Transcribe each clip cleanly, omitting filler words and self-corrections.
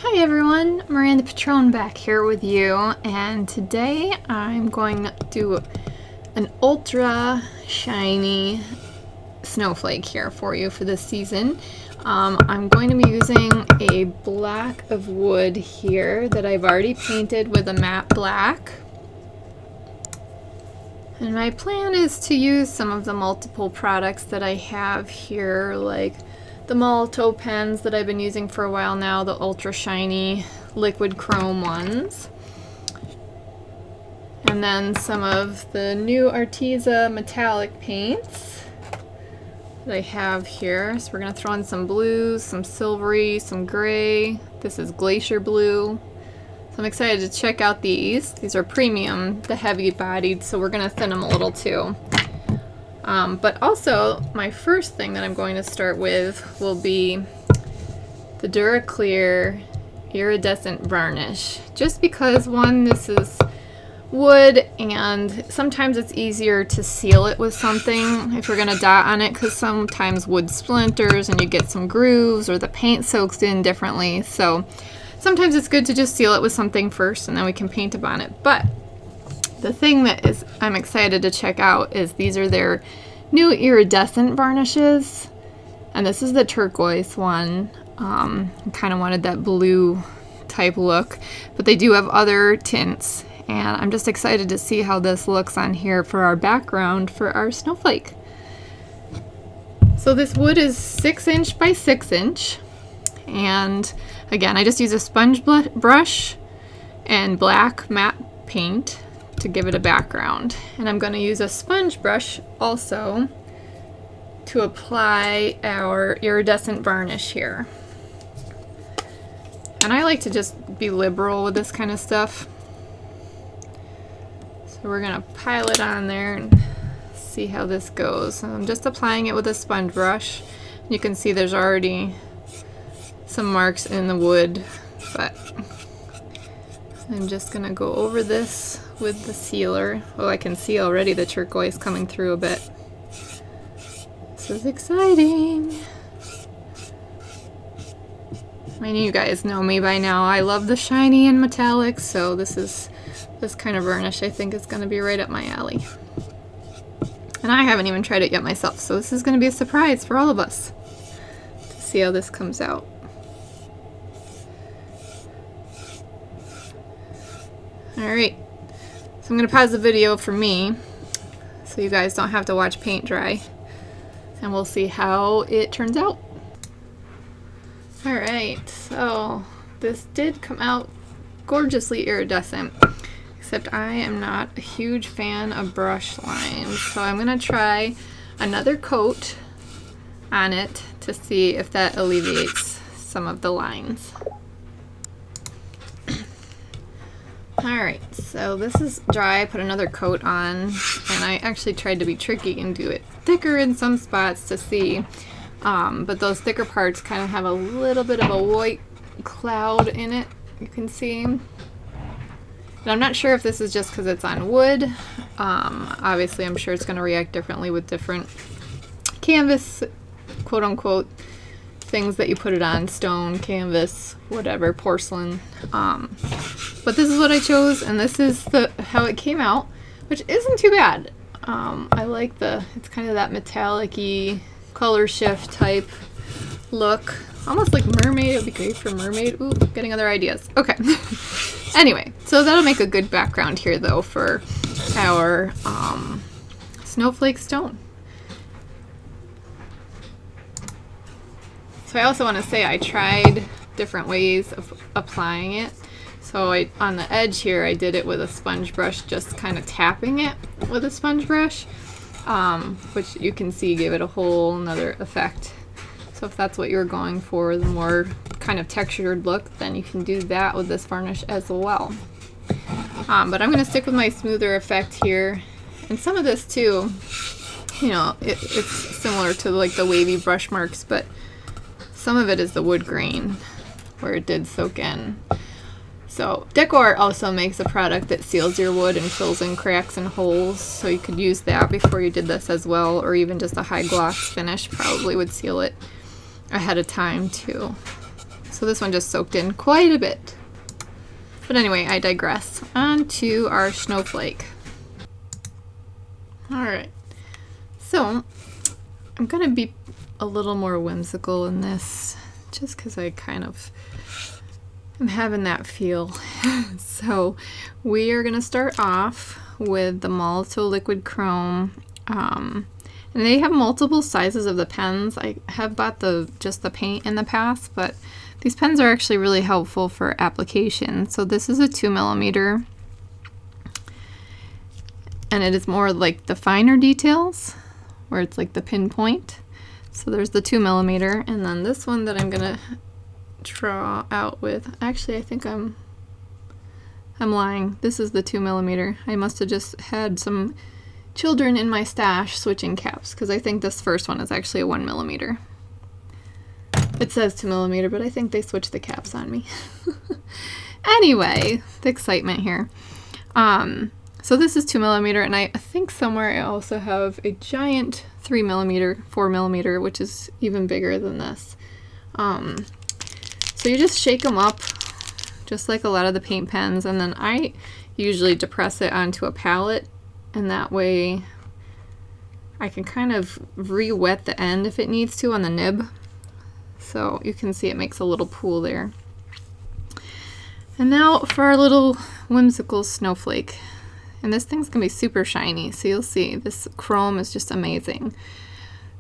Hi everyone, Miranda Pitrone back here with you, and today I'm going to do an ultra shiny snowflake here for you for this season. I'm going to be using a block of wood here that I've already painted with a matte black. And my plan is to use some of the multiple products that I have here, like the Molotow pens that I've been using for a while now, the ultra shiny liquid chrome ones. And then some of the new Arteza metallic paints that I have here. So we're going to throw in some blues, some silvery, some gray. This is glacier blue. So I'm excited to check out these. These are premium, the heavy bodied, so we're going to thin them a little too. But also, my first thing that I'm going to start with will be the Duraclear Iridescent Varnish. Just because, one, this is wood, and sometimes it's easier to seal it with something if you're going to dot on it, because sometimes wood splinters and you get some grooves, or the paint soaks in differently. So sometimes it's good to just seal it with something first, and then we can paint upon it. But the thing that I'm excited to check out is these are their new iridescent varnishes, and this is the turquoise one. I kind of wanted that blue type look, but they do have other tints, and I'm just excited to see how this looks on here for our background for our snowflake. So this wood is 6" by 6", and again, I just use a sponge brush and black matte paint to give it a background. And I'm going to use a sponge brush also to apply our iridescent varnish here. And I like to just be liberal with this kind of stuff. So we're going to pile it on there and see how this goes. So I'm just applying it with a sponge brush. You can see there's already some marks in the wood, but I'm just going to go over this with the sealer. Oh, I can see already the turquoise coming through a bit. This is exciting. I mean, you guys know me by now. I love the shiny and metallics, so this kind of varnish I think is going to be right up my alley. And I haven't even tried it yet myself, so this is going to be a surprise for all of us to see how this comes out. Alright, so I'm going to pause the video for me so you guys don't have to watch paint dry, and we'll see how it turns out. Alright, so this did come out gorgeously iridescent, except I am not a huge fan of brush lines, so I'm going to try another coat on it to see if that alleviates some of the lines. Alright, so this is dry. I put another coat on, and I actually tried to be tricky and do it thicker in some spots to see, but those thicker parts kind of have a little bit of a white cloud in it, you can see. And I'm not sure if this is just because it's on wood. Obviously I'm sure it's going to react differently with different canvas, quote unquote, things that you put it on, stone, canvas, whatever, porcelain. But this is what I chose, and this is how it came out, which isn't too bad. I like it's kind of that metallic-y color shift type look. Almost like mermaid. It would be great for mermaid. Ooh, getting other ideas. Okay. Anyway, so that'll make a good background here though for our snowflake stone. So I also want to say I tried different ways of applying it. So on the edge here, I did it with a sponge brush, just kind of tapping it with a sponge brush, which you can see gave it a whole nother effect. So if that's what you're going for, the more kind of textured look, then you can do that with this varnish as well. But I'm going to stick with my smoother effect here. And some of this too, you know, it's similar to like the wavy brush marks, but some of it is the wood grain where it did soak in. So Decor also makes a product that seals your wood and fills in cracks and holes, so you could use that before you did this as well, or even just a high gloss finish probably would seal it ahead of time too. So this one just soaked in quite a bit. But anyway, I digress. On to our snowflake. Alright, so I'm going to be a little more whimsical in this, just because I kind of am having that feel. So we are going to start off with the Molotow Liquid Chrome. And they have multiple sizes of the pens. I have bought just the paint in the past, but these pens are actually really helpful for application. So this is a 2mm. And it is more like the finer details, where it's like the pinpoint. So there's the 2mm, and then this one that I'm gonna draw out with. Actually, I think I'm lying. This is the 2mm. I must have just had some children in my stash switching caps, because I think this first one is actually a 1mm. It says 2mm, but I think they switched the caps on me. Anyway, the excitement here. So this is 2mm, and I think somewhere I also have a giant 3mm, 4mm, which is even bigger than this. So you just shake them up, just like a lot of the paint pens, and then I usually depress it onto a palette, and that way I can kind of re-wet the end if it needs to on the nib. So you can see it makes a little pool there. And now for our little whimsical snowflake. And this thing's gonna be super shiny, so you'll see this chrome is just amazing.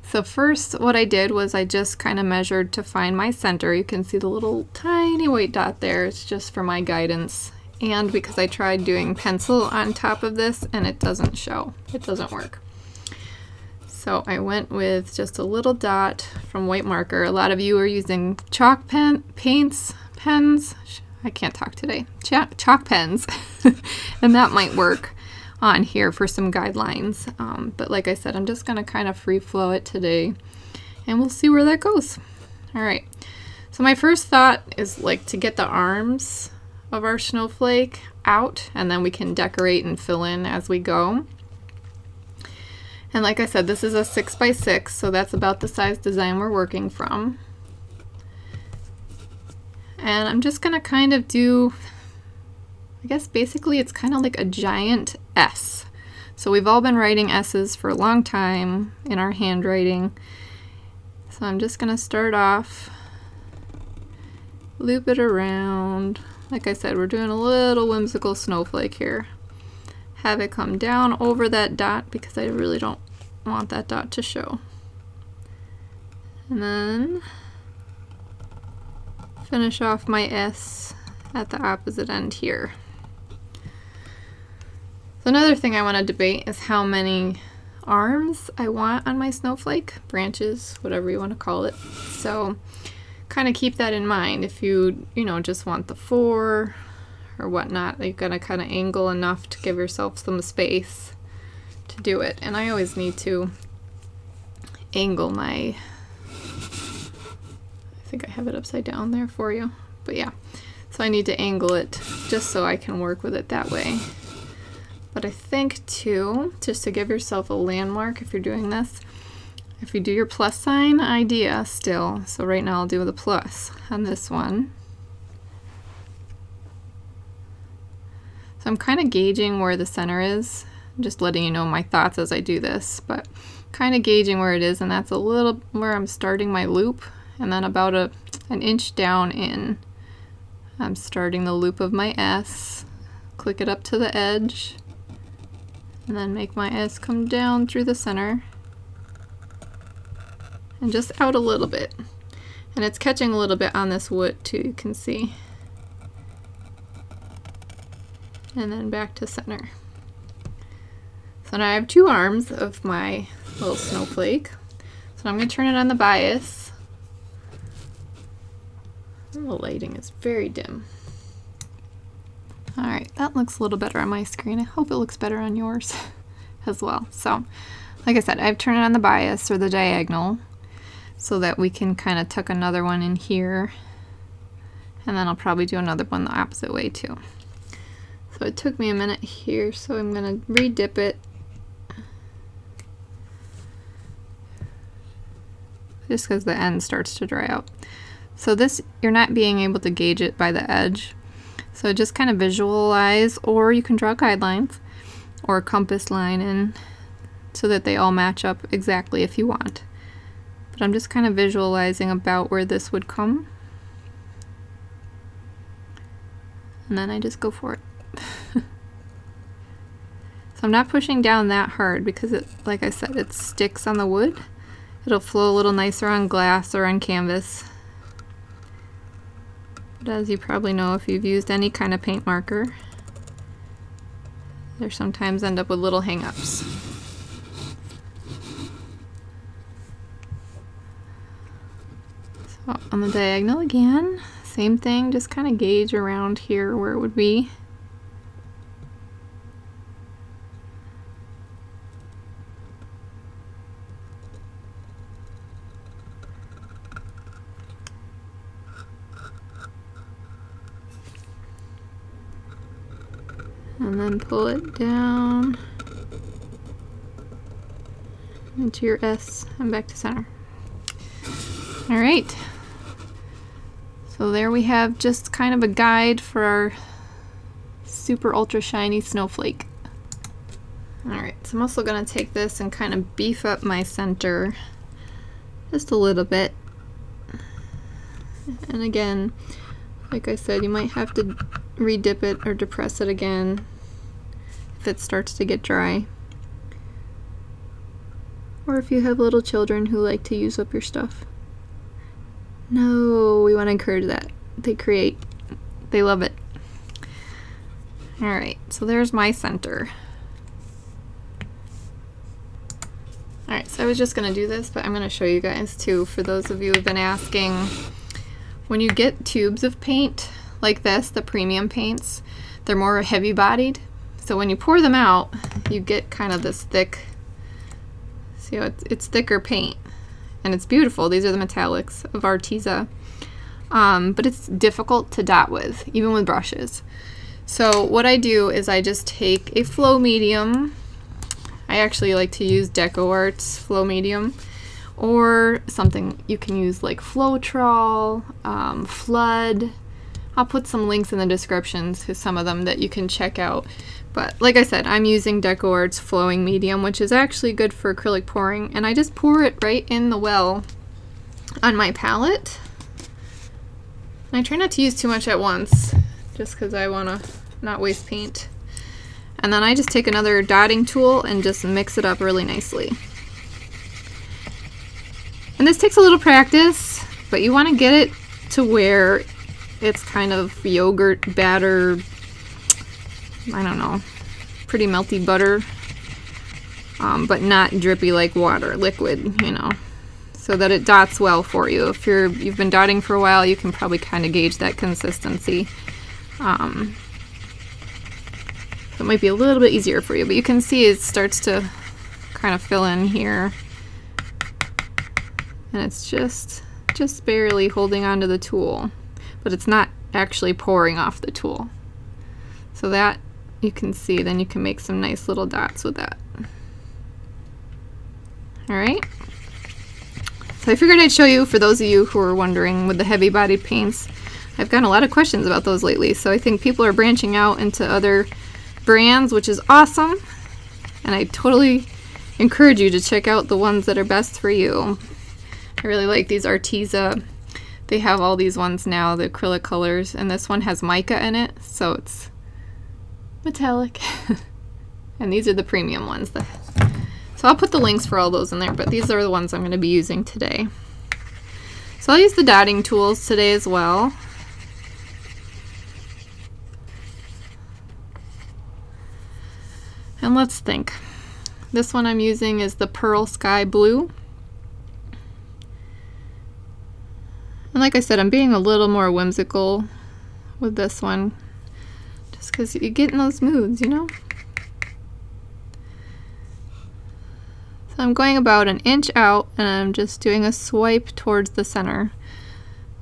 So first what I did was I just kind of measured to find my center. You can see the little tiny white dot there. It's just for my guidance, and because I tried doing pencil on top of this and it doesn't show, it doesn't work. So I went with just a little dot from white marker. A lot of you are using chalk pens. I can't talk today. Chalk pens. And that might work on here for some guidelines. But like I said, I'm just going to kind of free flow it today, and we'll see where that goes. All right. So my first thought is like to get the arms of our snowflake out, and then we can decorate and fill in as we go. And like I said, this is a 6x6, so that's about the size design we're working from. And I'm just gonna kind of do, I guess basically it's kind of like a giant S. So we've all been writing S's for a long time in our handwriting. So I'm just gonna start off, loop it around. Like I said, we're doing a little whimsical snowflake here. Have it come down over that dot because I really don't want that dot to show. And then finish off my S at the opposite end here. So another thing I want to debate is how many arms I want on my snowflake, branches, whatever you want to call it. So kind of keep that in mind. If you just want the 4 or whatnot, you're gonna kind of angle enough to give yourself some space to do it. And I always need to angle my, I think I have it upside down there for you, but yeah. So I need to angle it just so I can work with it that way. But I think too, just to give yourself a landmark if you're doing this, if you do your plus sign idea still, so right now I'll do the plus on this one. So I'm kind of gauging where the center is. I'm just letting you know my thoughts as I do this, but kind of gauging where it is, and that's a little where I'm starting my loop, and then about an inch down in, I'm starting the loop of my S, click it up to the edge, and then make my S come down through the center, and just out a little bit. And it's catching a little bit on this wood too, you can see. And then back to center. So now I have 2 arms of my little snowflake. So I'm going to turn it on the bias. The lighting is very dim. Alright, that looks a little better on my screen. I hope it looks better on yours as well. So, like I said, I've turned it on the bias or the diagonal so that we can kind of tuck another one in here. And then I'll probably do another one the opposite way too. So it took me a minute here, so I'm going to re-dip it. Just because the end starts to dry out. So this, you're not being able to gauge it by the edge. So just kind of visualize, or you can draw guidelines or a compass line in so that they all match up exactly if you want. But I'm just kind of visualizing about where this would come. And then I just go for it. So I'm not pushing down that hard because it, like I said, it sticks on the wood. It'll flow a little nicer on glass or on canvas. But as you probably know, if you've used any kind of paint marker, they sometimes end up with little hang-ups. So on the diagonal again, same thing, just kind of gauge around here where it would be. And then pull it down into your S and back to center. All right. So there we have just kind of a guide for our super ultra shiny snowflake. All right, so I'm also gonna take this and kind of beef up my center just a little bit. And again, like I said, you might have to re-dip it or depress it again if it starts to get dry. Or if you have little children who like to use up your stuff. No, we want to encourage that. They create. They love it. Alright, so there's my center. Alright, so I was just going to do this, but I'm going to show you guys too, for those of you who have been asking. When you get tubes of paint like this, the premium paints, they're more heavy bodied. So when you pour them out, you get kind of this thick, see how it's thicker paint. And it's beautiful. These are the metallics of Arteza. But it's difficult to dot with, even with brushes. So what I do is I just take a flow medium. I actually like to use DecoArt's flow medium, or something you can use like Floetrol, Flood. I'll put some links in the descriptions to some of them that you can check out. But like I said, I'm using DecoArt's flowing medium, which is actually good for acrylic pouring. And I just pour it right in the well on my palette. And I try not to use too much at once, just because I want to not waste paint. And then I just take another dotting tool and just mix it up really nicely. And this takes a little practice, but you want to get it to where it's kind of yogurt batter, I don't know, pretty melty butter, but not drippy like water, liquid, you know, so that it dots well for you. If you've been dotting for a while, you can probably kind of gauge that consistency. It might be a little bit easier for you, but you can see it starts to kind of fill in here, and it's just barely holding onto the tool, but it's not actually pouring off the tool. So that you can see, then you can make some nice little dots with that. Alright, so I figured I'd show you, for those of you who are wondering with the heavy bodied paints. I've gotten a lot of questions about those lately, so I think people are branching out into other brands, which is awesome, and I totally encourage you to check out the ones that are best for you. I really like these Arteza. They have all these ones now, the acrylic colors, and this one has mica in it, so it's metallic. And these are the premium ones. So I'll put the links for all those in there, but these are the ones I'm going to be using today. So I'll use the dotting tools today as well. And let's think. This one I'm using is the Pearl Sky Blue. And like I said, I'm being a little more whimsical with this one, just because you get in those moods, you know? So I'm going about an inch out, and I'm just doing a swipe towards the center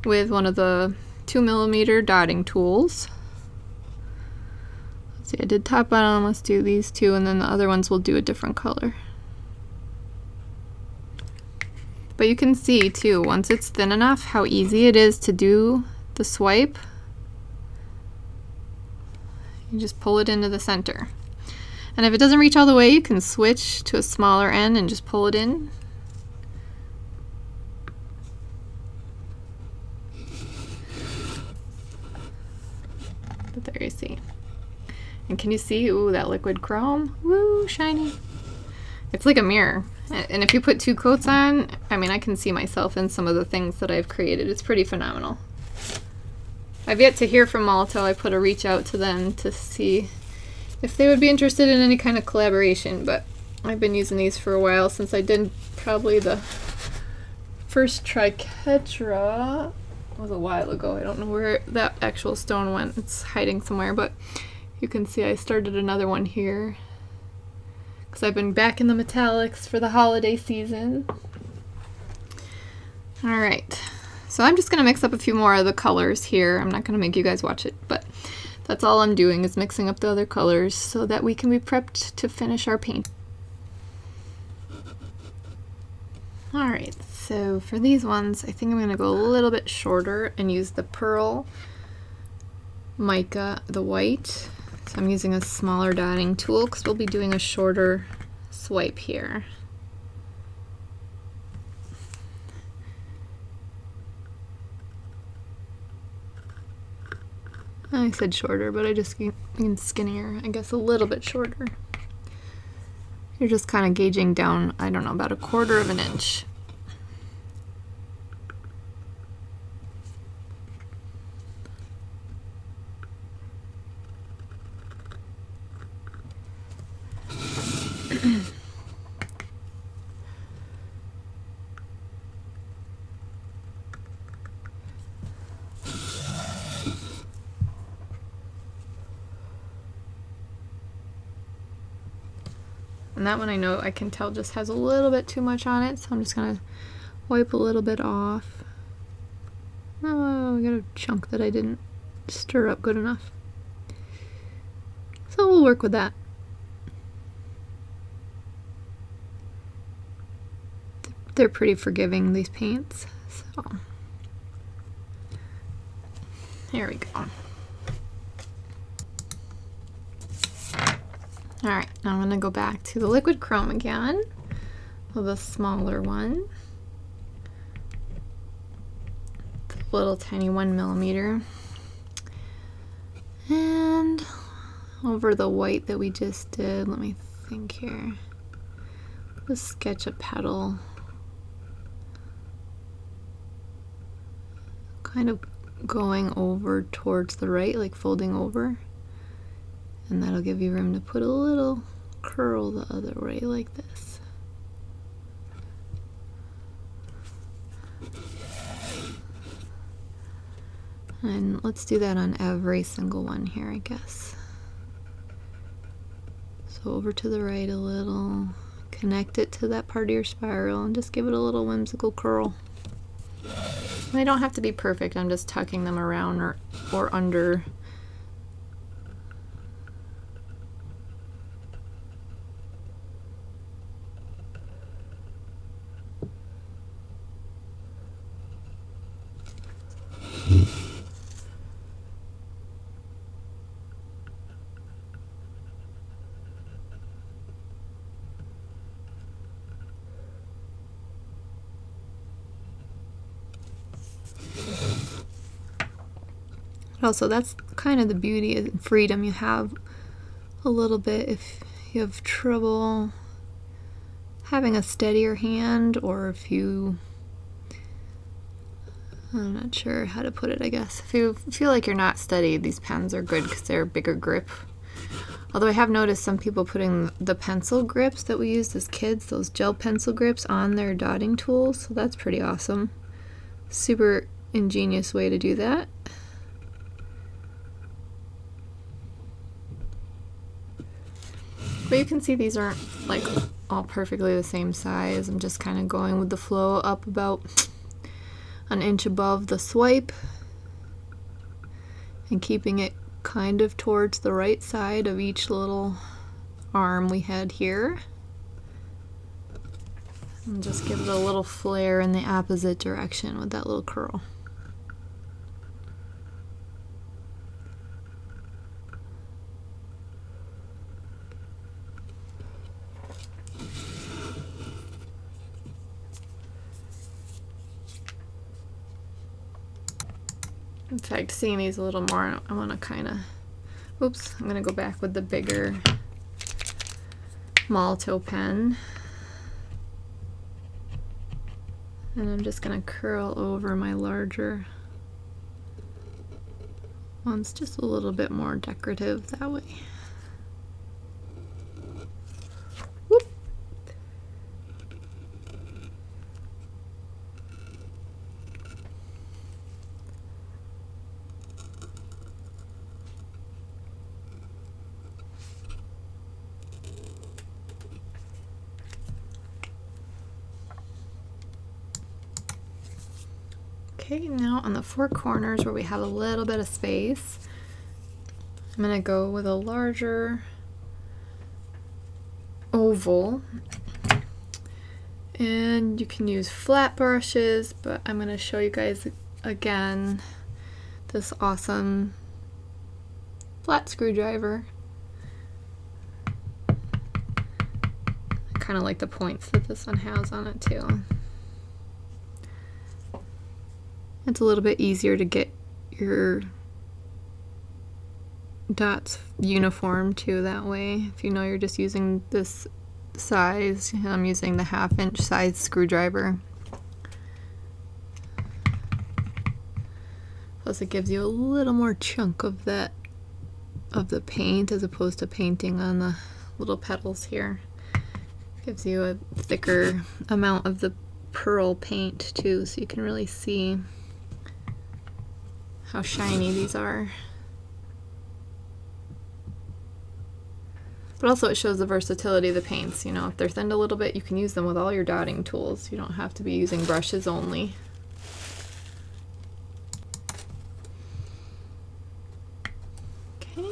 with one of the 2mm dotting tools. Let's see, I did top bottom, let's do these two, and then the other ones will do a different color. But you can see too, once it's thin enough, how easy it is to do the swipe. You just pull it into the center. And if it doesn't reach all the way, you can switch to a smaller end and just pull it in. But there you see. And can you see, ooh, that liquid chrome? Woo, shiny. It's like a mirror. And if you put 2 coats on, I mean, I can see myself in some of the things that I've created. It's pretty phenomenal. I've yet to hear from Molotow. I put a reach out to them to see if they would be interested in any kind of collaboration, but I've been using these for a while, since I did probably the first triquetra. It was a while ago. I don't know where that actual stone went. It's hiding somewhere, but you can see I started another one here because I've been back in the metallics for the holiday season. All right, so I'm just gonna mix up a few more of the colors here. I'm not gonna make you guys watch it, but that's all I'm doing is mixing up the other colors so that we can be prepped to finish our paint. All right, so for these ones, I think I'm gonna go a little bit shorter and use the pearl mica, the white. So I'm using a smaller dotting tool because we'll be doing a shorter swipe here. I said shorter, but I just mean skinnier. I guess a little bit shorter. You're just kind of gauging down, I don't know, about 1/4 of an inch. And that one I know I can tell just has a little bit too much on it, so I'm just gonna wipe a little bit off. Oh, I got a chunk that I didn't stir up good enough. So we'll work with that. They're pretty forgiving, these paints, so here we go. Alright, now I'm going to go back to the liquid chrome again with a smaller one. It's a little tiny 1mm. And over the white that we just did, let me think here. Let's sketch a petal. Kind of going over towards the right, like folding over. And that'll give you room to put a little curl the other way like this. And let's do that on every single one here, I guess. So over to the right a little, connect it to that part of your spiral, and just give it a little whimsical curl. They don't have to be perfect, I'm just tucking them around or under. Also, that's kind of the beauty and freedom you have a little bit if you have trouble having a steadier hand, or if you, I'm not sure how to put it, I guess. If you feel like you're not steady, these pens are good because they're a bigger grip. Although I have noticed some people putting the pencil grips that we used as kids, those gel pencil grips, on their dotting tools, so that's pretty awesome. Super ingenious way to do that. But you can see these aren't like all perfectly the same size. I'm just kind of going with the flow up about an inch above the swipe and keeping it kind of towards the right side of each little arm we had here. And just give it a little flare in the opposite direction with that little curl. In fact, seeing these a little more, I want to kind of, oops, I'm going to go back with the bigger Molotow pen. And I'm just going to curl over my larger ones, just a little bit more decorative that way. Whoop. Okay, now on the four corners where we have a little bit of space, I'm going to go with a larger oval. And you can use flat brushes, but I'm going to show you guys again this awesome flat screwdriver. I kind of like the points that this one has on it too. It's a little bit easier to get your dots uniform too that way. If you know you're just using this size, I'm using the 1/2 inch size screwdriver. Plus it gives you a little more chunk of that, of the paint, as opposed to painting on the little petals here. Gives you a thicker amount of the pearl paint too, so you can really see how shiny these are. But also it shows the versatility of the paints. You know, if they're thinned a little bit, you can use them with all your dotting tools. You don't have to be using brushes only. Okay.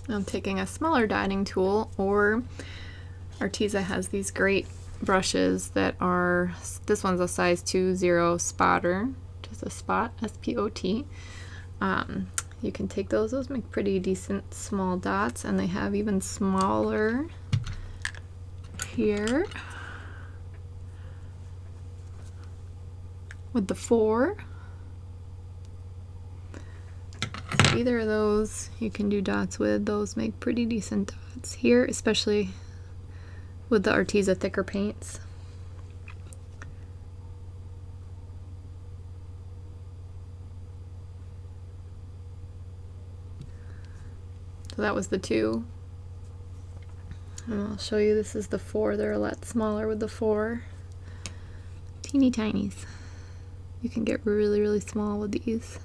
I'm taking a smaller dotting tool, or Arteza has these great brushes that are, this one's a size 2-0 spotter, just a spot, S-P-O-T. You can take those make pretty decent small dots, and they have even smaller here with the 4. So either of those you can do dots with. Those make pretty decent dots here, especially with the Arteza thicker paints. So that was the 2. And I'll show you, this is the 4. They're a lot smaller with the 4. Teeny tinies. You can get really, really small with these.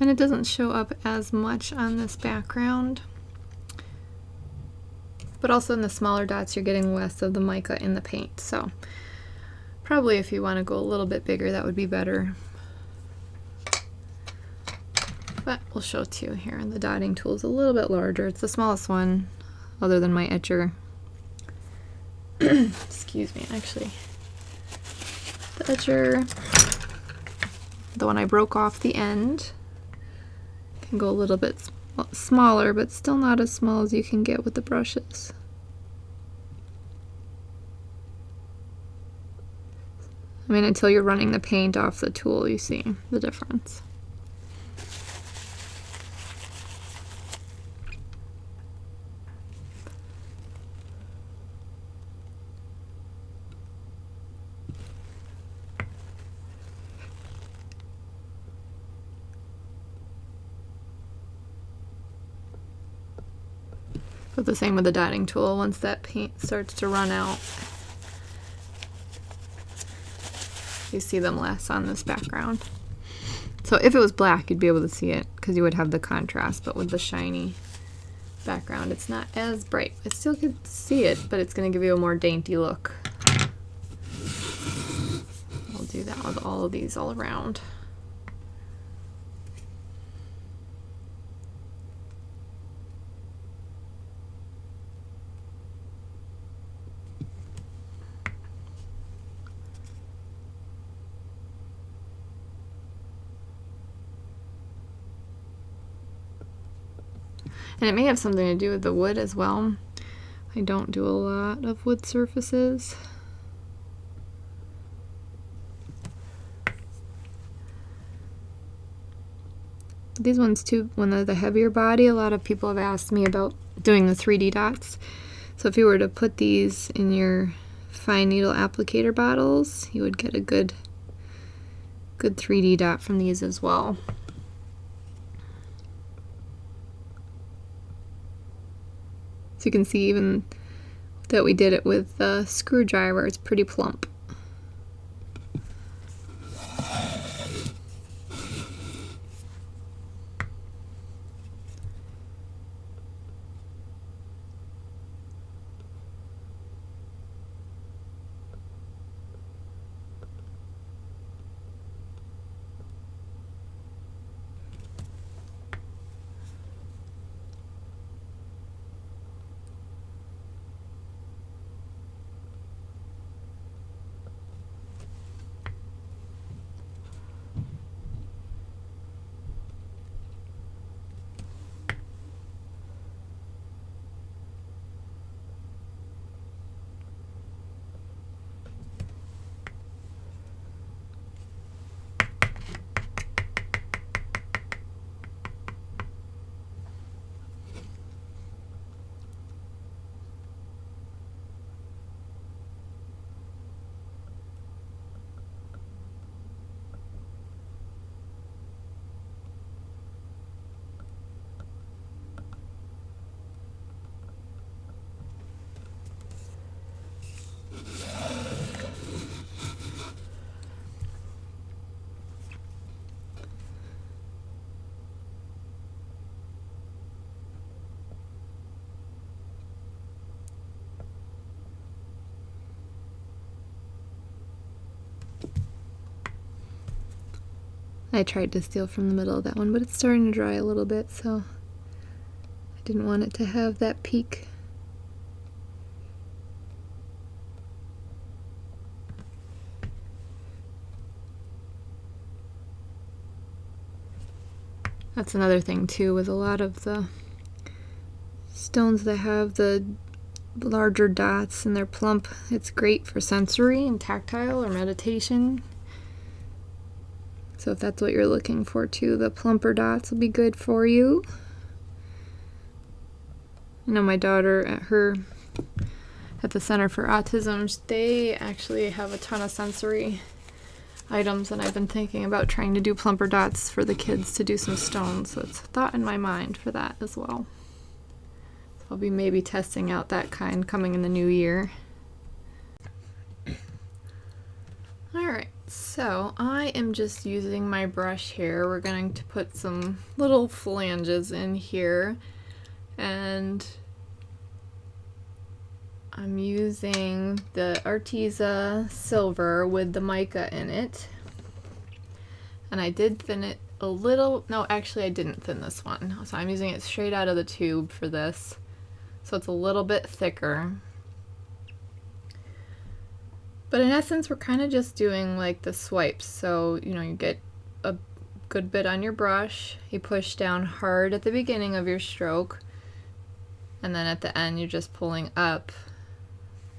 And it doesn't show up as much on this background. But also in the smaller dots, you're getting less of the mica in the paint. So probably if you want to go a little bit bigger, that would be better. But we'll show it to you here. And the dotting tool is a little bit larger. It's the smallest one, other than my etcher. Excuse me, actually. The etcher, the one I broke off the end, can go a little bit smaller, but still not as small as you can get with the brushes. I mean, until you're running the paint off the tool, you see the difference. But the same with the dotting tool. Once that paint starts to run out, you see them less on this background. So if it was black, you'd be able to see it because you would have the contrast, but with the shiny background, it's not as bright. I still could see it, but it's going to give you a more dainty look. I'll do that with all of these all around. And it may have something to do with the wood as well. I don't do a lot of wood surfaces. These ones too, when they're the heavier body, a lot of people have asked me about doing the 3D dots. So if you were to put these in your fine needle applicator bottles, you would get a good 3D dot from these as well. So you can see even that we did it with the screwdriver, it's pretty plump. I tried to steal from the middle of that one, but it's starting to dry a little bit, so I didn't want it to have that peak. That's another thing too with a lot of the stones that have the larger dots and they're plump. It's great for sensory and tactile or meditation. So if that's what you're looking for too, the plumper dots will be good for you. I know my daughter at the Center for Autism, they actually have a ton of sensory items, and I've been thinking about trying to do plumper dots for the kids to do some stones, so it's a thought in my mind for that as well. So I'll be maybe testing out that kind coming in the new year. Alright, so I am just using my brush here. We're going to put some little flanges in here, and I'm using the Arteza silver with the mica in it. And I did thin it a little. No, actually I didn't thin this one. So I'm using it straight out of the tube for this. So it's a little bit thicker. But in essence, we're kind of just doing like the swipes. So, you know, you get a good bit on your brush. You push down hard at the beginning of your stroke. And then at the end, you're just pulling up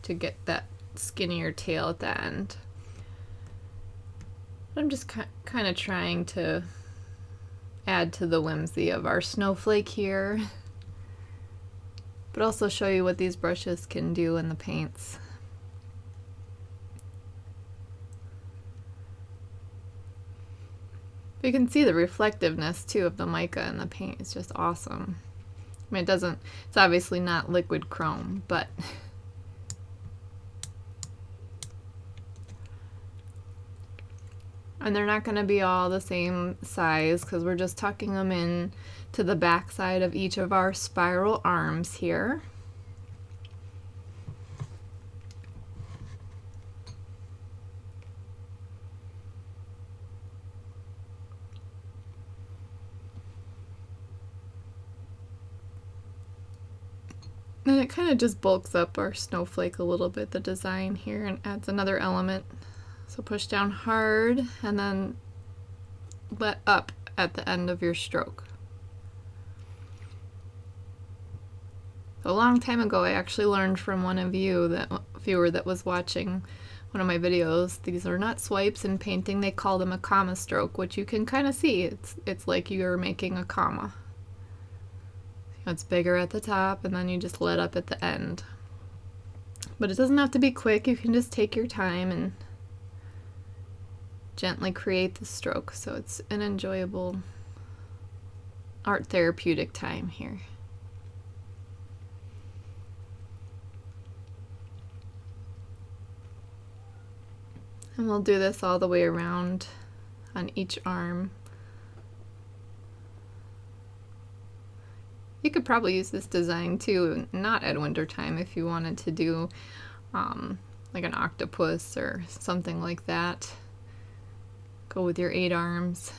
to get that skinnier tail at the end. I'm just kind of trying to add to the whimsy of our snowflake here, but also show you what these brushes can do in the paints. You can see the reflectiveness too of the mica in the paint. It's just awesome. I mean, it's obviously not liquid chrome, but and they're not going to be all the same size because we're just tucking them in to the back side of each of our spiral arms here. And it kind of just bulks up our snowflake a little bit, the design here, and adds another element. So push down hard and then let up at the end of your stroke. A long time ago, I actually learned from one of you, that viewer that was watching one of my videos, these are not swipes in painting, they call them a comma stroke, which you can kind of see. It's like you're making a comma. It's bigger at the top and then you just let up at the end. But it doesn't have to be quick, you can just take your time and gently create the stroke, so it's an enjoyable art therapeutic time here. And we'll do this all the way around on each arm. You could probably use this design too, not at winter time, if you wanted to do like an octopus or something like that. Go with your 8 arms.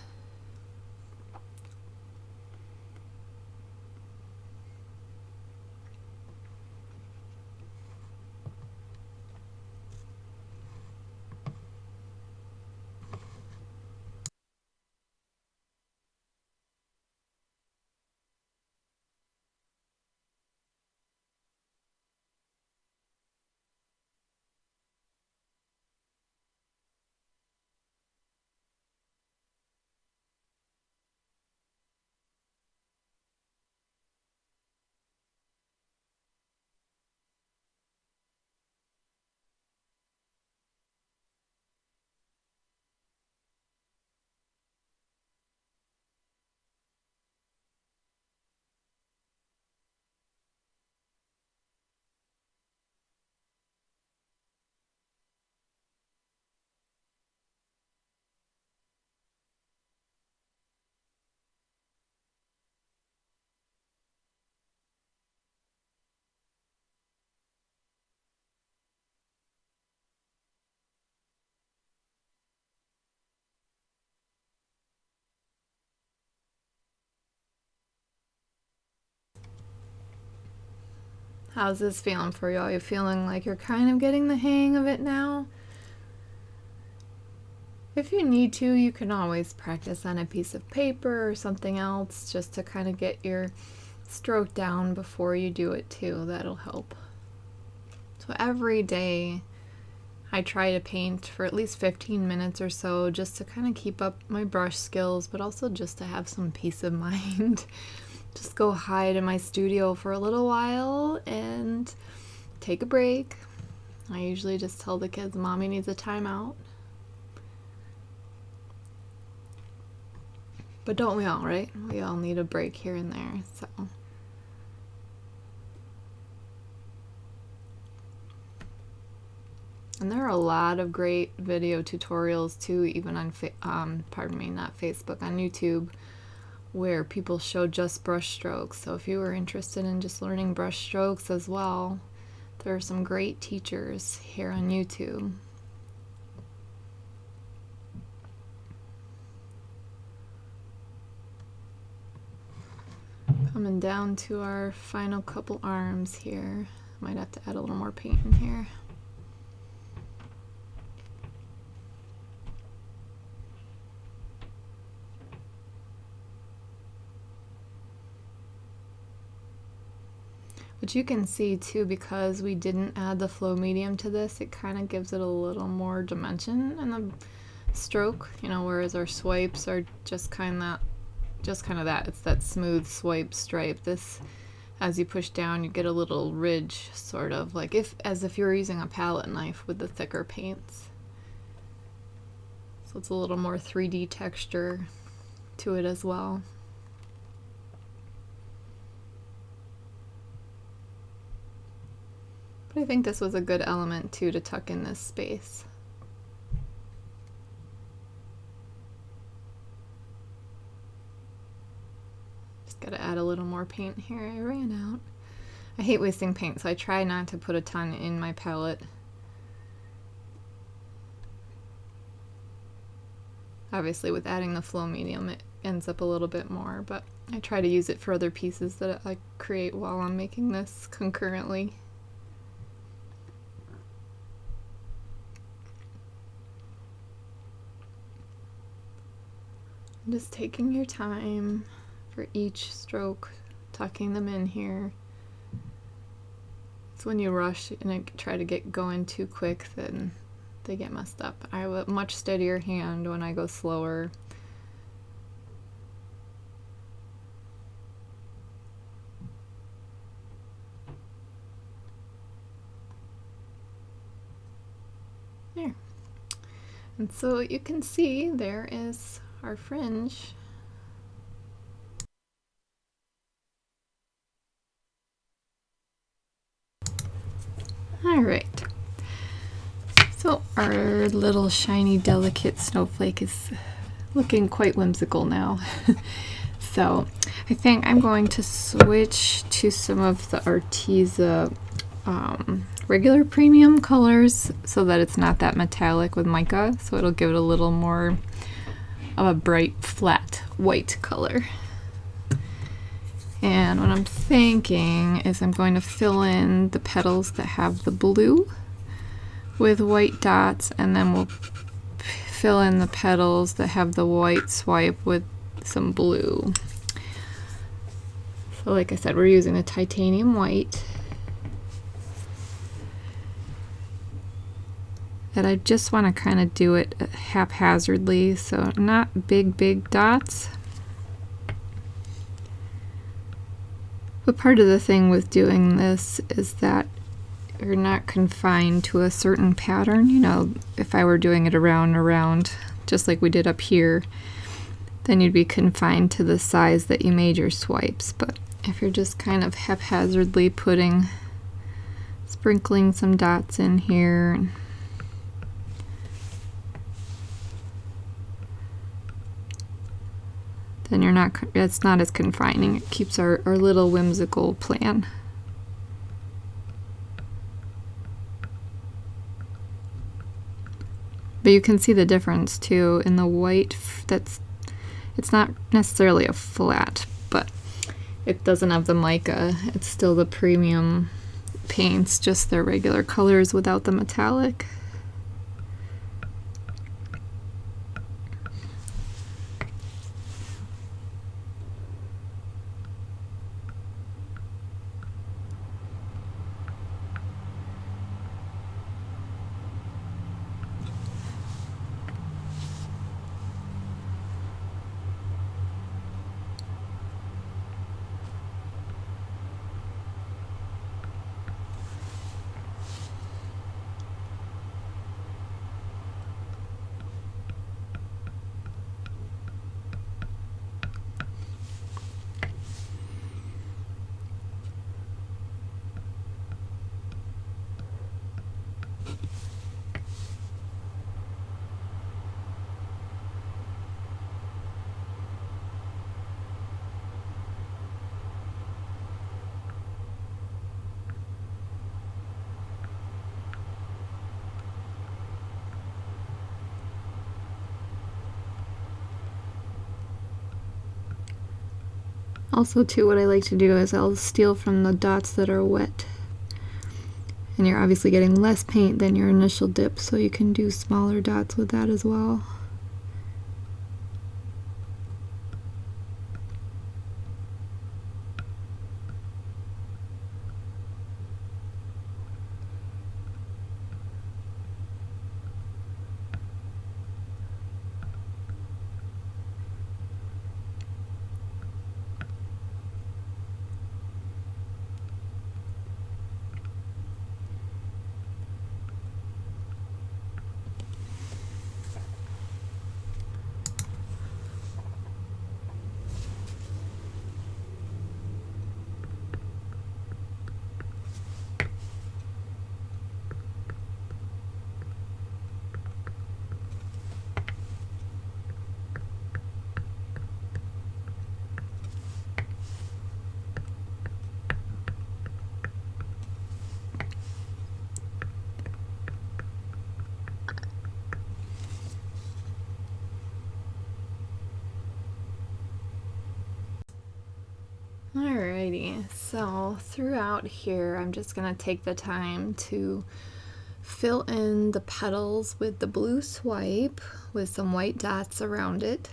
How's this feeling for you? Are you feeling like you're kind of getting the hang of it now? If you need to, you can always practice on a piece of paper or something else just to kind of get your stroke down before you do it too. That'll help. So every day I try to paint for at least 15 minutes or so just to kind of keep up my brush skills, but also just to have some peace of mind. Just go hide in my studio for a little while and take a break. I usually just tell the kids mommy needs a timeout. But don't we all, right? We all need a break here and there, so. And there are a lot of great video tutorials too, even on, pardon me, not Facebook, on YouTube, where people show just brush strokes. So if you were interested in just learning brush strokes as well, there are some great teachers here on YouTube. Coming down to our final couple arms here. Might have to add a little more paint in here. But you can see too, because we didn't add the flow medium to this, it kind of gives it a little more dimension in the stroke, you know, whereas our swipes are just kind of that. It's that smooth swipe stripe. This, as you push down, you get a little ridge, sort of like as if you were using a palette knife with the thicker paints. So it's a little more 3D texture to it as well. But I think this was a good element too to tuck in this space. Just gotta add a little more paint here. I ran out. I hate wasting paint, so I try not to put a ton in my palette. Obviously with adding the flow medium it ends up a little bit more, but I try to use it for other pieces that I create while I'm making this concurrently. Just taking your time for each stroke, tucking them in here. It's when you rush and try to get going too quick, then they get messed up. I have a much steadier hand when I go slower. There. And so you can see there is our fringe. All right. So our little shiny, delicate snowflake is looking quite whimsical now. So I think I'm going to switch to some of the Arteza regular premium colors so that it's not that metallic with mica. So it'll give it a little more of a bright, flat white color. And what I'm thinking is I'm going to fill in the petals that have the blue with white dots, and then we'll fill in the petals that have the white swipe with some blue. So like I said, we're using the titanium white. And I just want to kind of do it haphazardly, so not big dots. But part of the thing with doing this is that you're not confined to a certain pattern. You know, if I were doing it around and around, just like we did up here, then you'd be confined to the size that you made your swipes. But if you're just kind of haphazardly sprinkling some dots in here, then it's not as confining. It keeps our little whimsical plan. But you can see the difference too in the white. It's not necessarily a flat, but it doesn't have the mica. It's still the premium paints, just their regular colors without the metallic. Also too, what I like to do is I'll steal from the dots that are wet. And you're obviously getting less paint than your initial dip, so you can do smaller dots with that as well. Alrighty, so throughout here I'm just going to take the time to fill in the petals with the blue swipe with some white dots around it.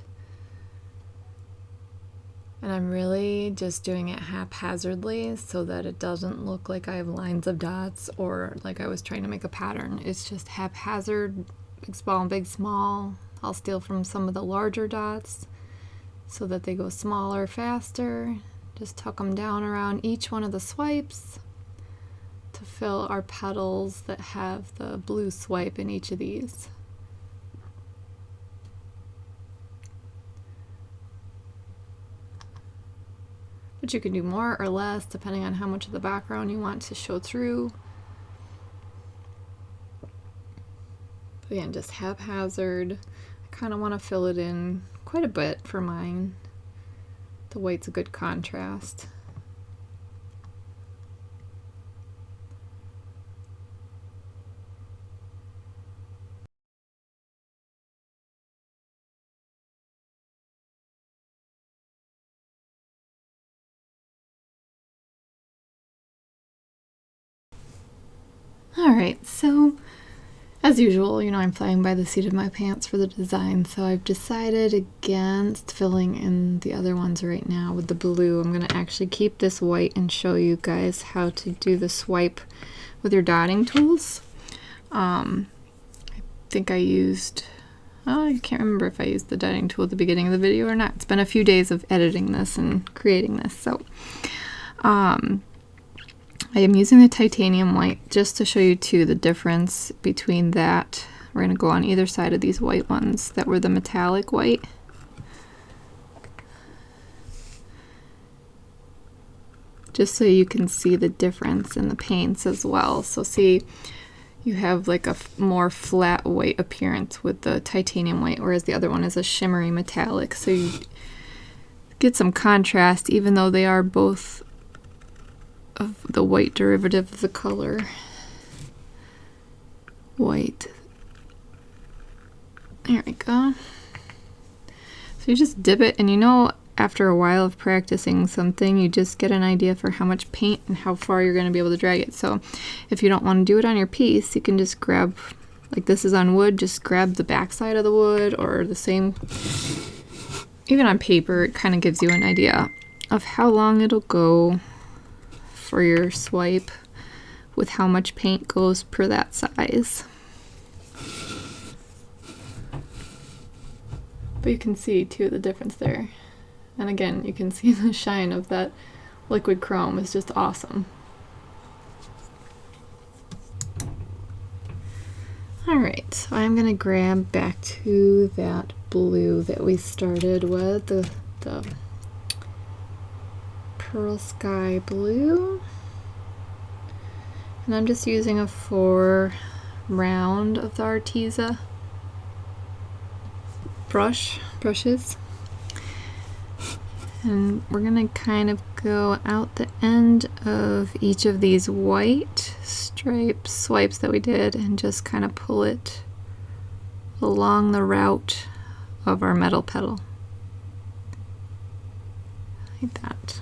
And I'm really just doing it haphazardly so that it doesn't look like I have lines of dots or like I was trying to make a pattern. It's just haphazard, big small, big small. I'll steal from some of the larger dots so that they go smaller faster. Just tuck them down around each one of the swipes to fill our petals that have the blue swipe in each of these. But you can do more or less depending on how much of the background you want to show through. But again, just haphazard. I kind of want to fill it in quite a bit for mine. The white's a good contrast. Alright, so as usual, I'm flying by the seat of my pants for the design, so I've decided against filling in the other ones right now with the blue. I'm going to actually keep this white and show you guys how to do the swipe with your dotting tools. I think I used, I can't remember if I used the dotting tool at the beginning of the video or not. It's been a few days of editing this and creating this, so I am using the titanium white just to show you too the difference between that. We're going to go on either side of these white ones that were the metallic white. Just so you can see the difference in the paints as well. So see, you have like a more flat white appearance with the titanium white, whereas the other one is a shimmery metallic. So you get some contrast even though they are both of the white derivative of the color white. There we go. So you just dip it, and after a while of practicing something, you just get an idea for how much paint and how far you're going to be able to drag it. So if you don't want to do it on your piece, you can just grab, like this is on wood, just grab the back side of the wood, or the same, even on paper. It kind of gives you an idea of how long it'll go for your swipe with how much paint goes per that size. But you can see too the difference there. And again, you can see the shine of that liquid chrome is just awesome. Alright, so I'm going to grab back to that blue that we started with, the Pearl Sky Blue. And I'm just using a 4 round of the Arteza brushes. And we're going to kind of go out the end of each of these white stripes, swipes that we did, and just kind of pull it along the route of our metal petal. Like that.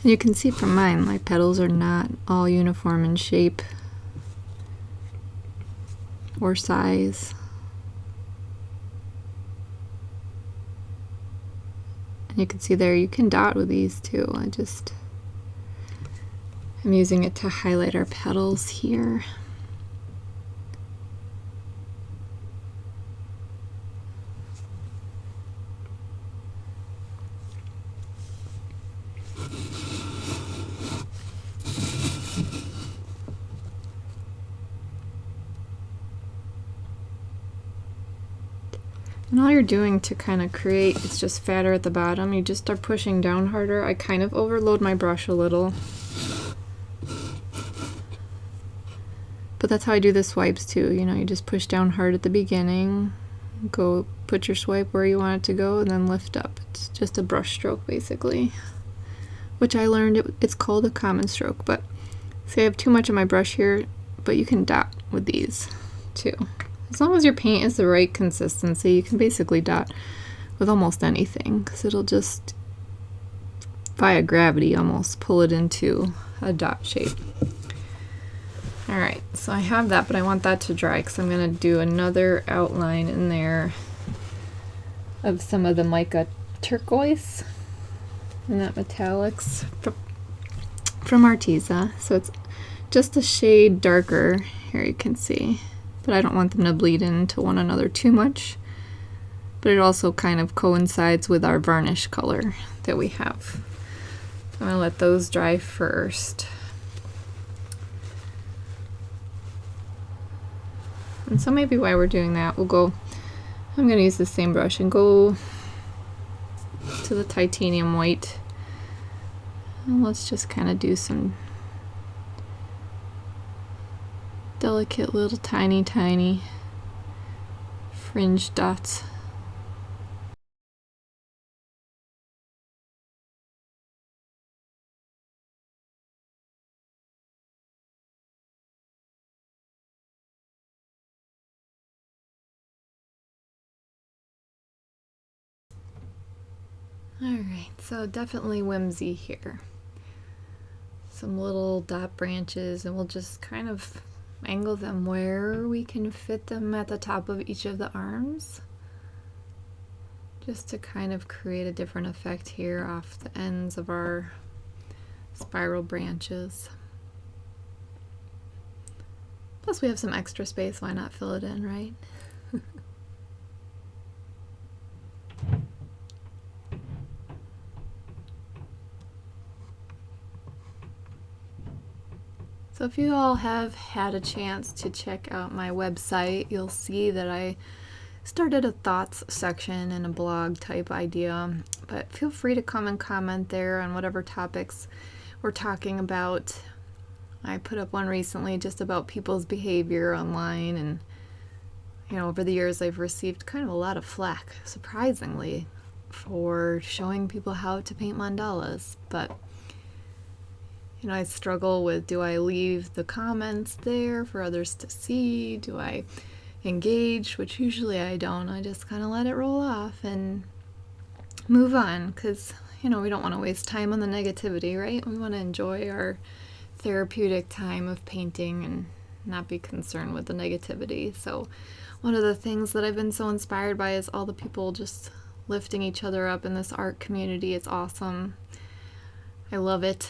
You can see from mine, my petals are not all uniform in shape or size. And you can see there, you can dot with these too. I'm using it to highlight our petals here. And all you're doing to kind of create, it's just fatter at the bottom. You just start pushing down harder. I kind of overload my brush a little. But that's how I do the swipes too. You know, you just push down hard at the beginning, go put your swipe where you want it to go, and then lift up. It's just a brush stroke basically, which I learned it's called a common stroke. But see, I have too much of my brush here, but you can dot with these too. As long as your paint is the right consistency, you can basically dot with almost anything, because it'll just, via gravity, almost pull it into a dot shape. Alright, so I have that, but I want that to dry, because I'm going to do another outline in there of some of the mica turquoise and that metallics from Arteza. So it's just a shade darker, here you can see. But I don't want them to bleed into one another too much. But it also kind of coincides with our varnish color that we have. I'm going to let those dry first. And so maybe while we're doing that, I'm going to use the same brush and go to the titanium white. And let's just kind of do some delicate little tiny fringe dots. Alright, so definitely whimsy here. Some little dot branches, and we'll just kind of angle them where we can fit them at the top of each of the arms, just to kind of create a different effect here off the ends of our spiral branches. Plus we have some extra space, why not fill it in, right? So if you all have had a chance to check out my website, you'll see that I started a thoughts section in a blog type idea, but feel free to come and comment there on whatever topics we're talking about. I put up one recently just about people's behavior online, and you know, over the years I've received kind of a lot of flack, surprisingly, for showing people how to paint mandalas, but you know, I struggle with, do I leave the comments there for others to see? Do I engage? Which usually I don't. I just kind of let it roll off and move on, because, you know, we don't want to waste time on the negativity, right? We want to enjoy our therapeutic time of painting and not be concerned with the negativity. So one of the things that I've been so inspired by is all the people just lifting each other up in this art community. It's awesome. I love it.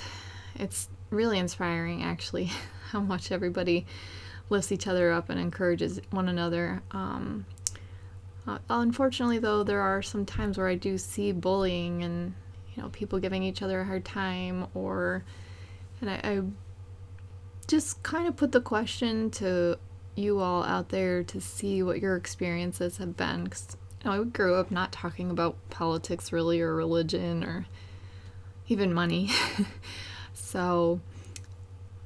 It's really inspiring, actually, how much everybody lifts each other up and encourages one another. Unfortunately, though, there are some times where I do see bullying and, you know, people giving each other a hard time, and I just kind of put the question to you all out there to see what your experiences have been. 'Cause, you know, I grew up not talking about politics really, or religion, or even money. So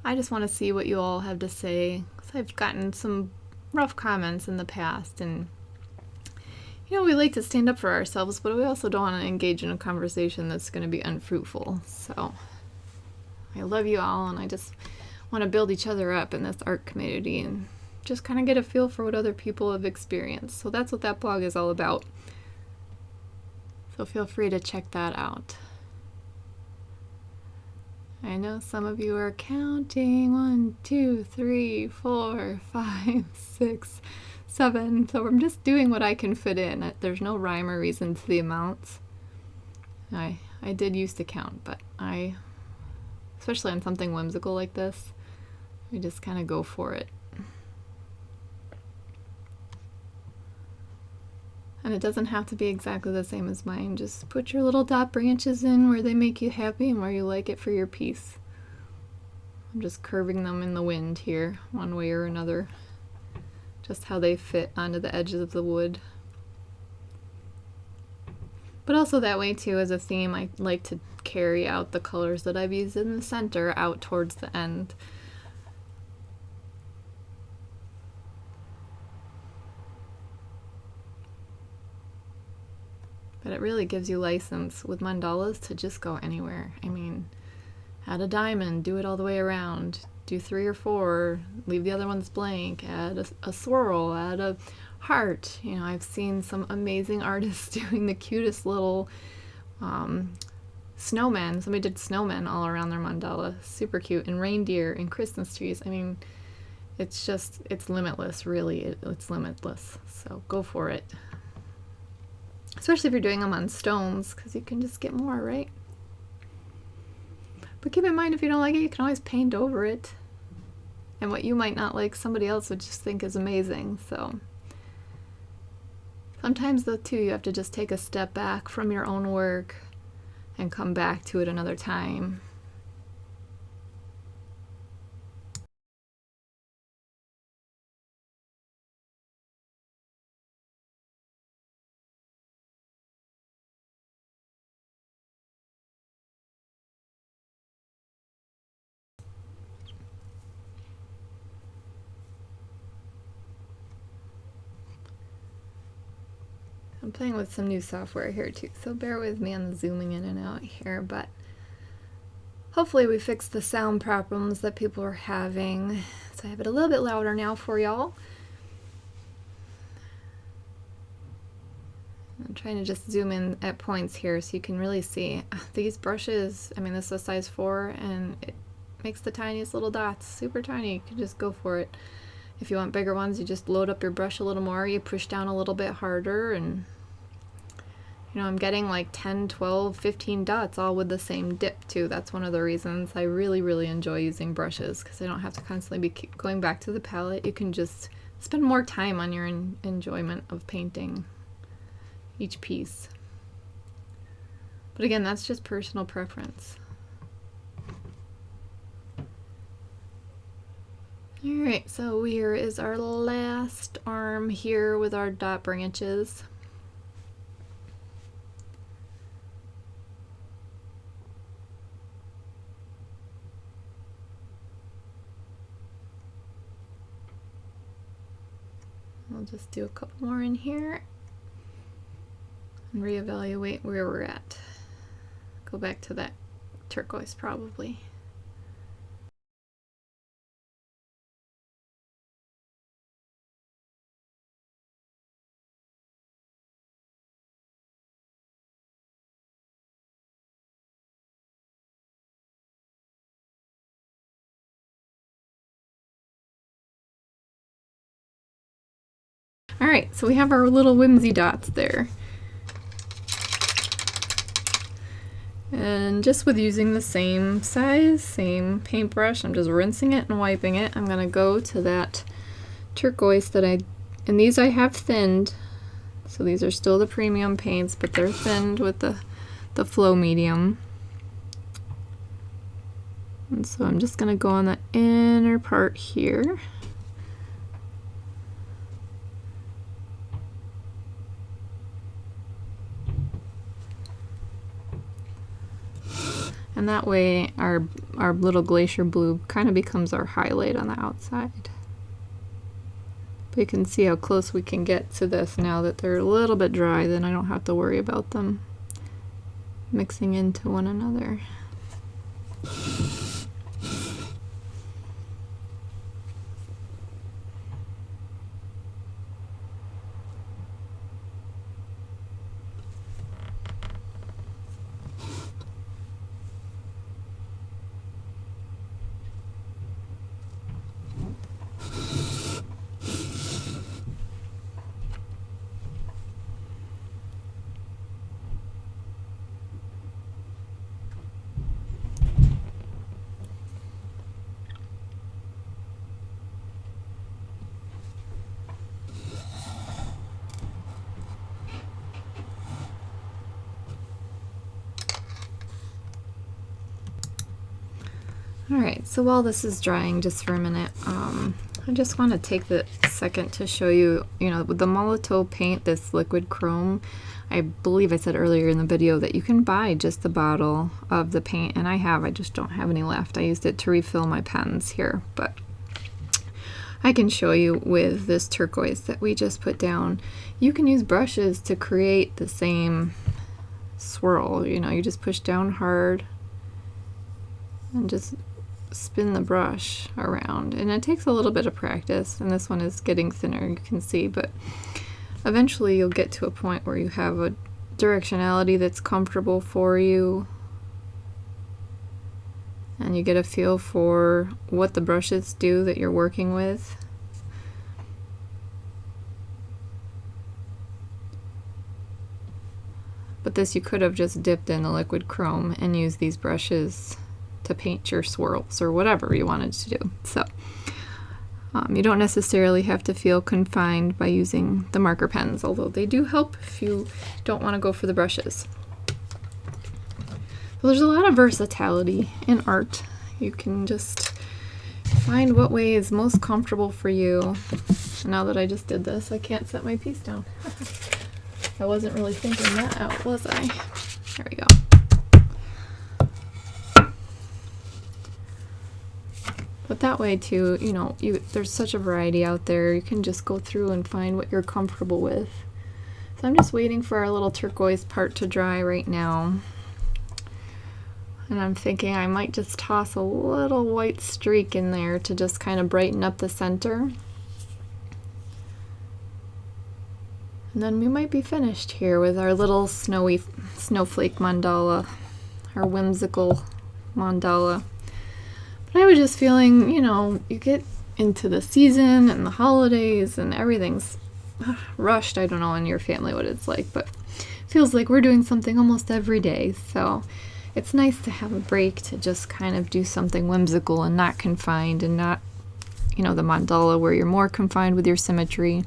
I just want to see what you all have to say, because I've gotten some rough comments in the past, and you know, we like to stand up for ourselves, but we also don't want to engage in a conversation that's going to be unfruitful. So I love you all, and I just want to build each other up in this art community and just kind of get a feel for what other people have experienced. So that's what that blog is all about. So feel free to check that out. I know some of you are counting 1, 2, 3, 4, 5, 6, 7. So I'm just doing what I can fit in. There's no rhyme or reason to the amounts. I did used to count, but especially on something whimsical like this, I just kind of go for it. And it doesn't have to be exactly the same as mine. Just put your little dot branches in where they make you happy and where you like it for your piece. I'm just curving them in the wind here, one way or another. Just how they fit onto the edges of the wood. But also that way too, as a theme, I like to carry out the colors that I've used in the center out towards the end. But it really gives you license with mandalas to just go anywhere. I mean, add a diamond, do it all the way around. Do 3 or 4, leave the other ones blank, add a swirl, add a heart. You know, I've seen some amazing artists doing the cutest little snowmen. Somebody did snowmen all around their mandala. Super cute. And reindeer and Christmas trees. I mean, it's limitless, really. It's limitless. So go for it. Especially if you're doing them on stones, because you can just get more, right? But keep in mind, if you don't like it, you can always paint over it. And what you might not like, somebody else would just think is amazing. So sometimes, though, too, you have to just take a step back from your own work and come back to it another time. I'm playing with some new software here too, so bear with me on the zooming in and out here, but hopefully we fixed the sound problems that people were having. So I have it a little bit louder now for y'all. I'm trying to just zoom in at points here so you can really see. These brushes, I mean, this is a size 4 and it makes the tiniest little dots, super tiny. You can just go for it. If you want bigger ones, you just load up your brush a little more, you push down a little bit harder, and you know, I'm getting like 10, 12, 15 dots all with the same dip too. That's one of the reasons I really, really enjoy using brushes, because I don't have to constantly be going back to the palette. You can just spend more time on your enjoyment of painting each piece. But again, that's just personal preference. Alright, so here is our last arm here with our dot branches. I'll just do a couple more in here and reevaluate where we're at. Go back to that turquoise probably. Alright, so we have our little whimsy dots there. And just with using the same size, same paintbrush, I'm just rinsing it and wiping it. I'm going to go to that turquoise that and these I have thinned. So these are still the premium paints, but they're thinned with the flow medium. And so I'm just going to go on the inner part here. And that way our little glacier blue kind of becomes our highlight on the outside. But you can see how close we can get to this now that they're a little bit dry, then I don't have to worry about them mixing into one another. Alright, so while this is drying just for a minute, I just want to take the second to show you, with the Molotow paint, this liquid chrome, I believe I said earlier in the video that you can buy just the bottle of the paint, and I just don't have any left. I used it to refill my pens here, but I can show you with this turquoise that we just put down. You can use brushes to create the same swirl. You know, you just push down hard and just spin the brush around. And it takes a little bit of practice, and this one is getting thinner, you can see, but eventually you'll get to a point where you have a directionality that's comfortable for you, and you get a feel for what the brushes do that you're working with. But this you could have just dipped in the liquid chrome and used these brushes to paint your swirls or whatever you wanted to do. So you don't necessarily have to feel confined by using the marker pens, although they do help if you don't want to go for the brushes. So there's a lot of versatility in art. You can just find what way is most comfortable for you. Now that I just did this, I can't set my piece down. I wasn't really thinking that out, was I? There we go. But that way too, you know, there's such a variety out there. You can just go through and find what you're comfortable with. So I'm just waiting for our little turquoise part to dry right now. And I'm thinking I might just toss a little white streak in there to just kind of brighten up the center. And then we might be finished here with our little snowy snowflake mandala, our whimsical mandala. But I was just feeling, you know, you get into the season and the holidays and everything's rushed. I don't know in your family what it's like, but it feels like we're doing something almost every day. So it's nice to have a break to just kind of do something whimsical and not confined, and not, you know, the mandala where you're more confined with your symmetry.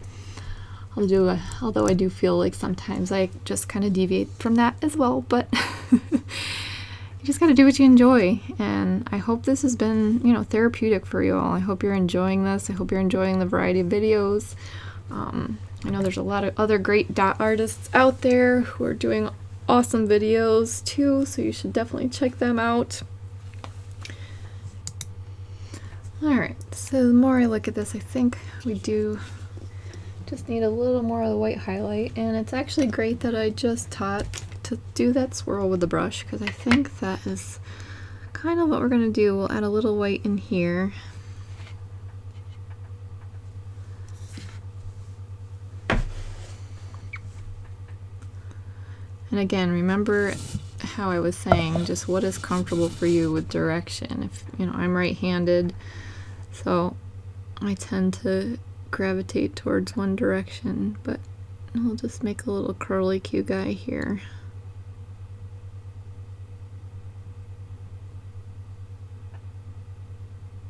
Although I do feel like sometimes I just kind of deviate from that as well, but you just got to do what you enjoy. And I hope this has been, you know, therapeutic for you all. I hope you're enjoying this. I hope you're enjoying the variety of videos. I know there's a lot of other great dot artists out there who are doing awesome videos too, so you should definitely check them out. Alright, so the more I look at this, I think we do just need a little more of the white highlight, and it's actually great that I just taught to do that swirl with the brush, because I think that is kind of what we're going to do. We'll add a little white in here. And again, remember how I was saying, just what is comfortable for you with direction. If, you know, I'm right-handed, so I tend to gravitate towards one direction, but I'll just make a little curly Q guy here.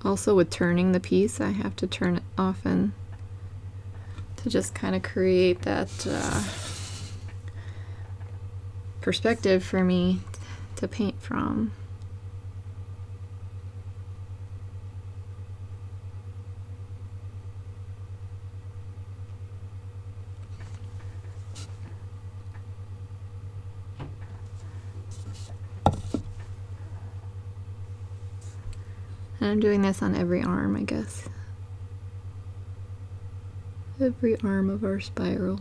Also with turning the piece, I have to turn it often to just kind of create that perspective for me to paint from. And I'm doing this on every arm, I guess. Every arm of our spiral.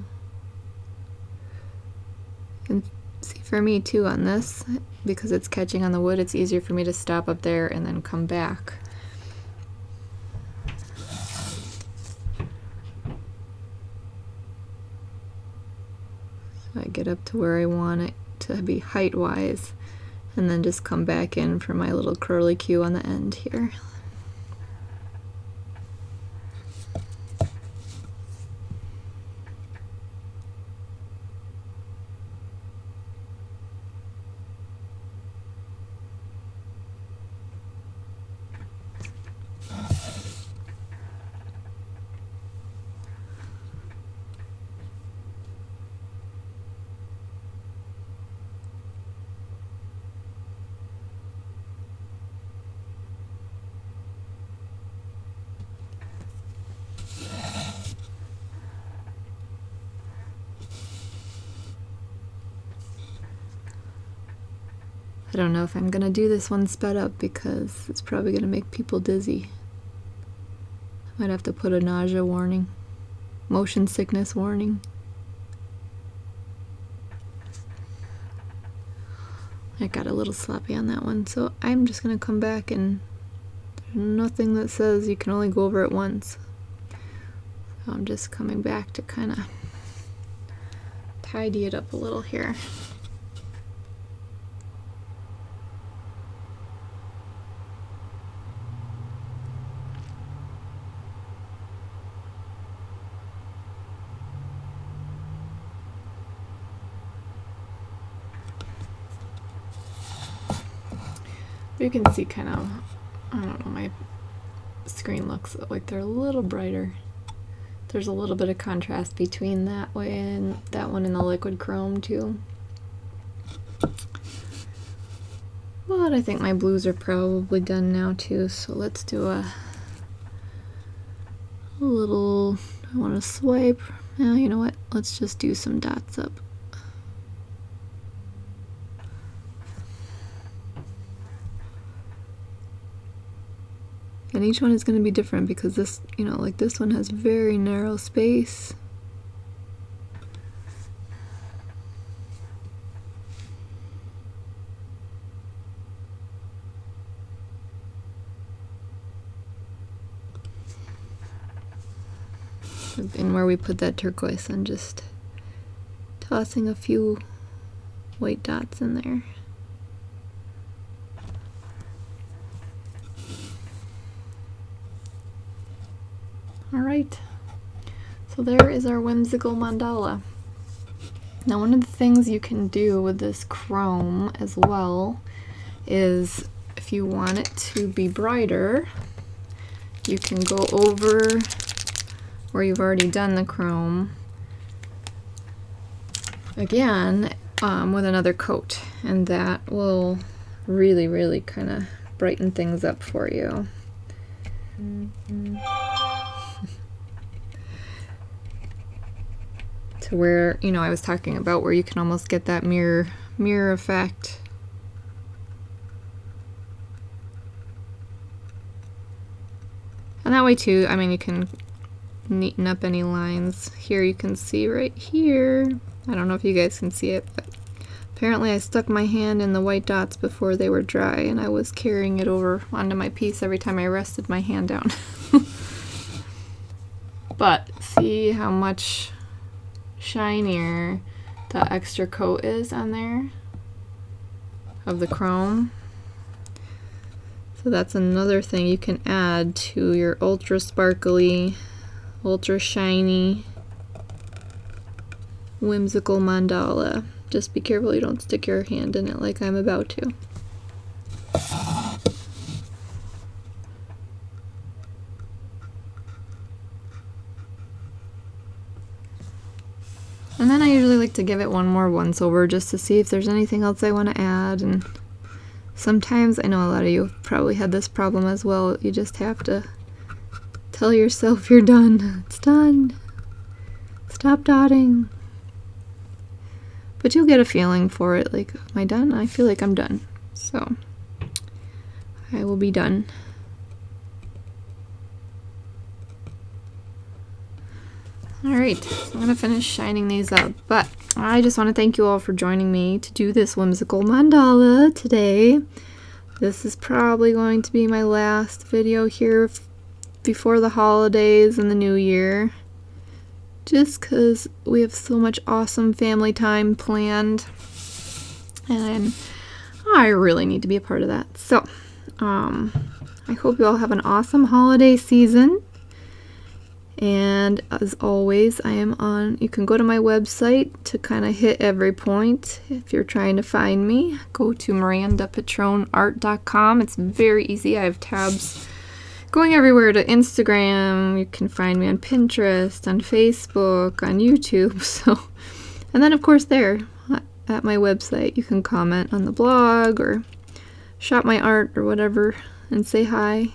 And see, for me too on this, because it's catching on the wood, it's easier for me to stop up there and then come back. So I get up to where I want it to be height-wise, and then just come back in for my little curly Q on the end here. I don't know if I'm gonna do this one sped up because it's probably gonna make people dizzy. I might have to put a nausea warning, motion sickness warning. I got a little sloppy on that one, so I'm just going to come back, and there's nothing that says you can only go over it once. So I'm just coming back to kind of tidy it up a little here. You can see kind of, I don't know, my screen looks like they're a little brighter. There's a little bit of contrast between that way and that one in the liquid chrome too. But I think my blues are probably done now too, so let's do a little, I want to swipe. Now, you know what, let's just do some dots up. And each one is going to be different because this, you know, like this one has very narrow space. And where we put that turquoise, I'm just tossing a few white dots in there. Alright, so there is our whimsical mandala. Now one of the things you can do with this chrome as well is if you want it to be brighter, you can go over where you've already done the chrome again with another coat, and that will really kind of brighten things up for you. To where, you know, I was talking about where you can almost get that mirror effect. And that way too, I mean, you can neaten up any lines. Here you can see right here, I don't know if you guys can see it, but apparently I stuck my hand in the white dots before they were dry, and I was carrying it over onto my piece every time I rested my hand down. But see how much shinier the extra coat is on there of the chrome. So that's another thing you can add to your ultra sparkly, ultra shiny whimsical mandala. Just be careful you don't stick your hand in it like I'm about to. And then I usually like to give it one more once over just to see if there's anything else I want to add. And sometimes, I know a lot of you have probably had this problem as well, you just have to tell yourself you're done. It's done. Stop dotting. But you'll get a feeling for it, like, am I done? I feel like I'm done. So I will be done. Alright, so I'm going to finish shining these up, but I just want to thank you all for joining me to do this whimsical mandala today. This is probably going to be my last video here before the holidays and the new year, just because we have so much awesome family time planned, and I really need to be a part of that. So, I hope you all have an awesome holiday season. And as always, you can go to my website to kind of hit every point. If you're trying to find me, go to mirandapitroneart.com. It's very easy. I have tabs going everywhere to Instagram. You can find me on Pinterest, on Facebook, on YouTube. So, and then of course there at my website, you can comment on the blog or shop my art or whatever and say hi.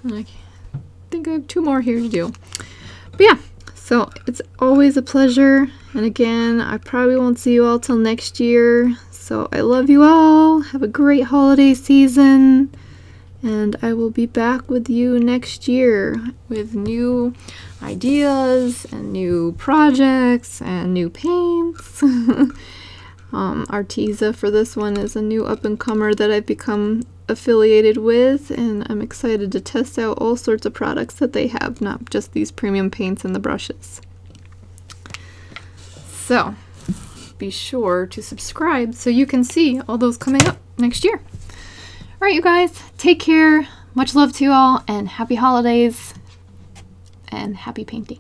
I think I have 2 more here to do. But yeah, so it's always a pleasure. And again, I probably won't see you all till next year. So I love you all. Have a great holiday season. And I will be back with you next year with new ideas and new projects and new paints. Arteza for this one is a new up-and-comer that I've become affiliated with, and I'm excited to test out all sorts of products that they have, not just these premium paints and the brushes. So be sure to subscribe so you can see all those coming up next year. All right, you guys, take care. Much love to you all, and happy holidays and happy painting.